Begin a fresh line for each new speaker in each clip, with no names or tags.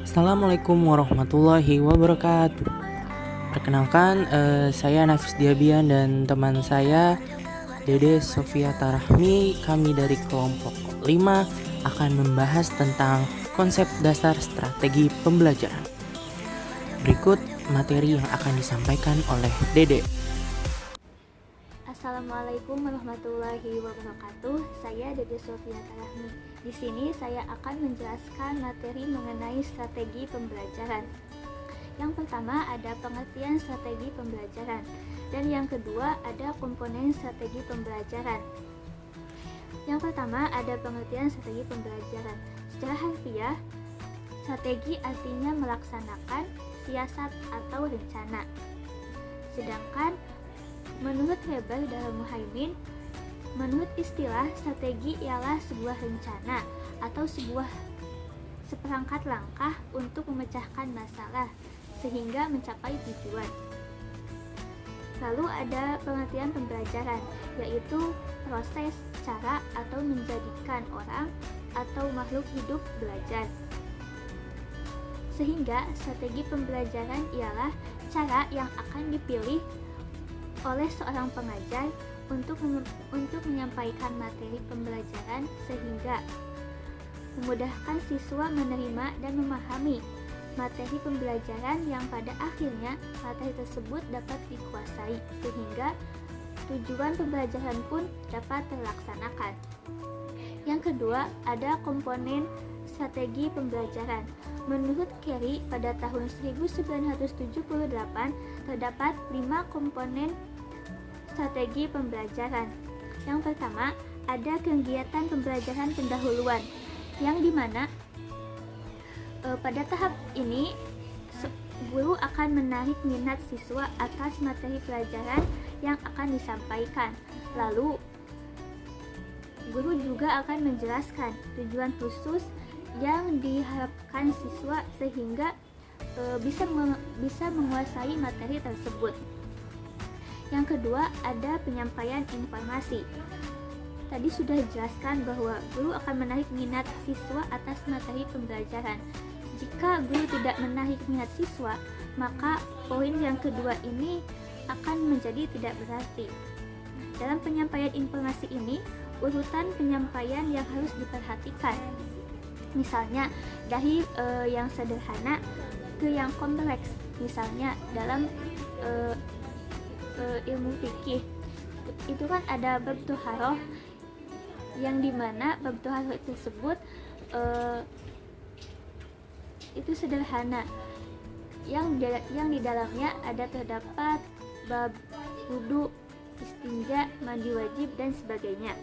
Assalamualaikum warahmatullahi wabarakatuh. Perkenalkan, saya Nafis Diabian dan teman saya Dede Sofia Tarahmi. Kami dari kelompok 5 akan membahas tentang konsep dasar strategi pembelajaran. Berikut materi yang akan disampaikan oleh Dede.
Assalamualaikum warahmatullahi wabarakatuh. Saya Dede Sofia Tarahmi. Di sini saya akan menjelaskan materi mengenai strategi pembelajaran. Yang pertama ada pengertian strategi pembelajaran, dan yang kedua ada komponen strategi pembelajaran. Yang pertama ada pengertian strategi pembelajaran. Secara harfiah, strategi artinya melaksanakan siasat atau rencana. Sedangkan menurut Weber dalam Muhaimin, menurut istilah strategi ialah sebuah rencana atau seperangkat langkah untuk memecahkan masalah sehingga mencapai tujuan. Lalu ada pengertian pembelajaran, yaitu proses, cara, atau menjadikan orang atau makhluk hidup belajar. Sehingga strategi pembelajaran ialah cara yang akan dipilih oleh seorang pengajar untuk menyampaikan materi pembelajaran sehingga memudahkan siswa menerima dan memahami materi pembelajaran yang pada akhirnya materi tersebut dapat dikuasai sehingga tujuan pembelajaran pun dapat terlaksanakan. Yang kedua, ada komponen strategi pembelajaran. Menurut Carey, pada tahun 1978 terdapat 5 komponen strategi pembelajaran. Yang pertama, ada kegiatan pembelajaran pendahuluan, yang dimana pada tahap ini guru akan menarik minat siswa atas materi pelajaran yang akan disampaikan. Lalu, guru juga akan menjelaskan tujuan khusus yang diharapkan siswa sehingga bisa menguasai materi tersebut. Yang kedua, ada penyampaian informasi. Tadi sudah dijelaskan bahwa guru akan menarik minat siswa atas materi pembelajaran. Jika guru tidak menarik minat siswa, maka poin yang kedua ini akan menjadi tidak berarti. Dalam penyampaian informasi ini, urutan penyampaian yang harus diperhatikan. Misalnya, dari yang sederhana ke yang kompleks. Misalnya, dalam ilmu fikih itu kan ada bab toharoh, yang dimana bab toharoh tersebut itu sederhana, yang di dalamnya terdapat bab wudu, istinja, mandi wajib dan sebagainya.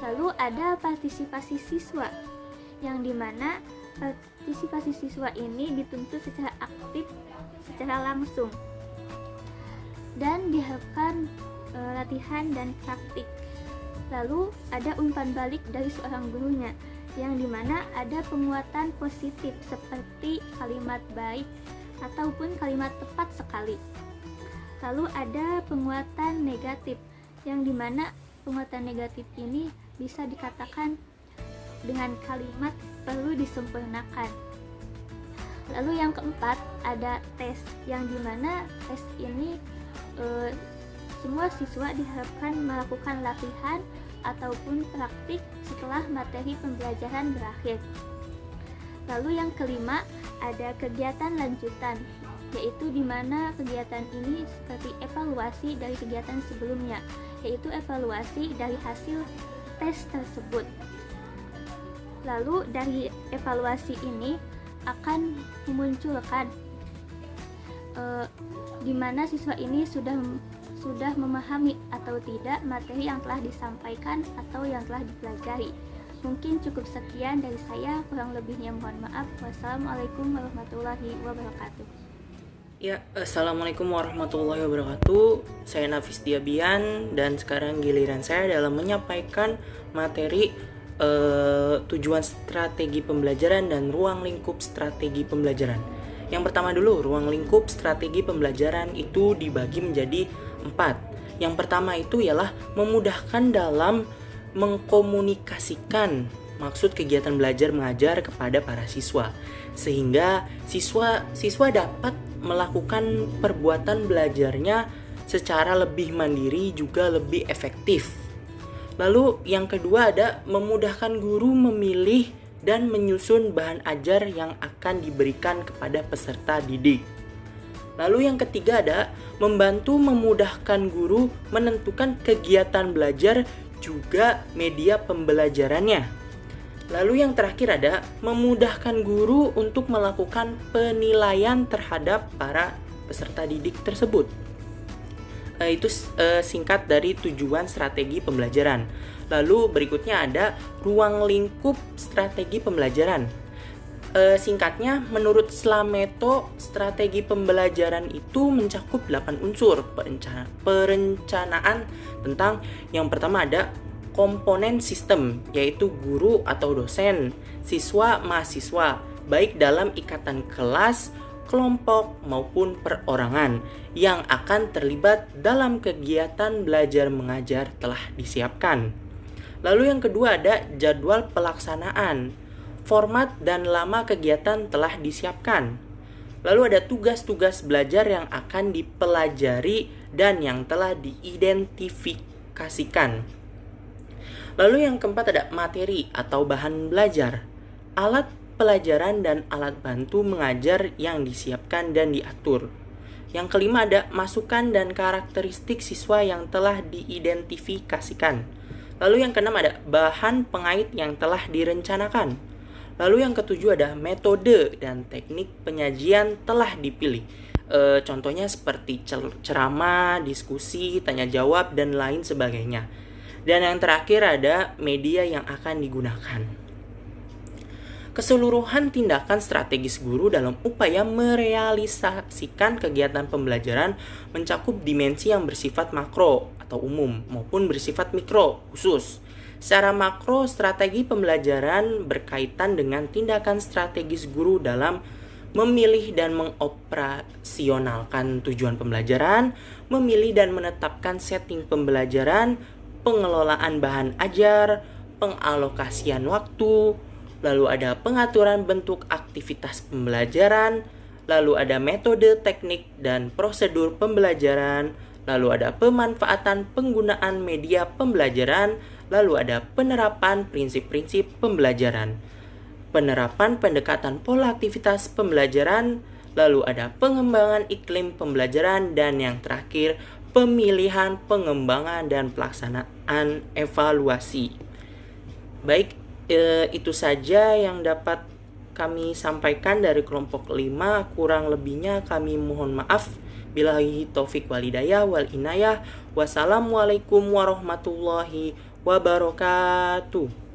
Lalu ada partisipasi siswa, yang dimana partisipasi siswa ini dituntut secara aktif, secara langsung, dan diharapkan latihan dan praktik. Lalu ada umpan balik dari seorang gurunya, yang dimana ada penguatan positif seperti kalimat baik ataupun kalimat tepat sekali. Lalu ada penguatan negatif, yang dimana penguatan negatif ini bisa dikatakan dengan kalimat perlu disempurnakan. Lalu yang keempat ada tes, yang dimana tes ini semua siswa diharapkan melakukan latihan ataupun praktik setelah materi pembelajaran berakhir. Lalu yang kelima ada kegiatan lanjutan, yaitu dimana kegiatan ini seperti evaluasi dari kegiatan sebelumnya, yaitu evaluasi dari hasil tes tersebut. Lalu dari evaluasi ini akan memunculkan di mana siswa ini sudah memahami atau tidak materi yang telah disampaikan atau yang telah dipelajari. Mungkin cukup sekian dari saya, kurang lebihnya mohon maaf. Wassalamualaikum warahmatullahi wabarakatuh.
Ya, assalamualaikum warahmatullahi wabarakatuh. Saya Nafis Diabian dan sekarang giliran saya dalam menyampaikan materi tujuan strategi pembelajaran dan ruang lingkup strategi pembelajaran. Yang pertama dulu, ruang lingkup strategi pembelajaran itu dibagi menjadi 4. Yang pertama itu ialah memudahkan dalam mengkomunikasikan maksud kegiatan belajar mengajar kepada para siswa, sehingga siswa dapat melakukan perbuatan belajarnya secara lebih mandiri juga lebih efektif. Lalu yang kedua ada memudahkan guru memilih dan menyusun bahan ajar yang akan diberikan kepada peserta didik. Lalu yang ketiga ada membantu memudahkan guru menentukan kegiatan belajar juga media pembelajarannya. Lalu yang terakhir ada memudahkan guru untuk melakukan penilaian terhadap para peserta didik tersebut. Itu singkat dari tujuan strategi pembelajaran. Lalu berikutnya ada ruang lingkup strategi pembelajaran. Singkatnya, menurut Slameto, strategi pembelajaran itu mencakup 8 unsur perencanaan tentang yang pertama ada komponen sistem, yaitu guru atau dosen, siswa, mahasiswa, baik dalam ikatan kelas, kelompok, maupun perorangan yang akan terlibat dalam kegiatan belajar mengajar telah disiapkan. Lalu yang kedua ada jadwal pelaksanaan. Format dan lama kegiatan telah disiapkan. Lalu ada tugas-tugas belajar yang akan dipelajari dan yang telah diidentifikasikan. Lalu yang keempat ada materi atau bahan belajar, alat pelajaran dan alat bantu mengajar yang disiapkan dan diatur. Yang kelima ada masukan dan karakteristik siswa yang telah diidentifikasikan. Lalu yang keenam ada bahan pengait yang telah direncanakan. Lalu yang ketujuh ada metode dan teknik penyajian telah dipilih. Contohnya seperti ceramah, diskusi, tanya jawab, dan lain sebagainya. Dan yang terakhir ada media yang akan digunakan. Keseluruhan tindakan strategis guru dalam upaya merealisasikan kegiatan pembelajaran mencakup dimensi yang bersifat makro atau umum maupun bersifat mikro khusus. Secara makro, strategi pembelajaran berkaitan dengan tindakan strategis guru dalam memilih dan mengoperasionalkan tujuan pembelajaran, memilih dan menetapkan setting pembelajaran, pengelolaan bahan ajar, pengalokasian waktu, lalu ada pengaturan bentuk aktivitas pembelajaran, lalu ada metode, teknik, dan prosedur pembelajaran, lalu ada pemanfaatan penggunaan media pembelajaran, lalu ada penerapan prinsip-prinsip pembelajaran, penerapan pendekatan pola aktivitas pembelajaran, lalu ada pengembangan iklim pembelajaran, dan yang terakhir pemilihan, pengembangan, dan pelaksanaan evaluasi. Baik, itu saja yang dapat kami sampaikan dari kelompok 5. Kurang lebihnya kami mohon maaf. Billahi taufik walhidayah wal inayah. Wassalamualaikum warahmatullahi wabarakatuh.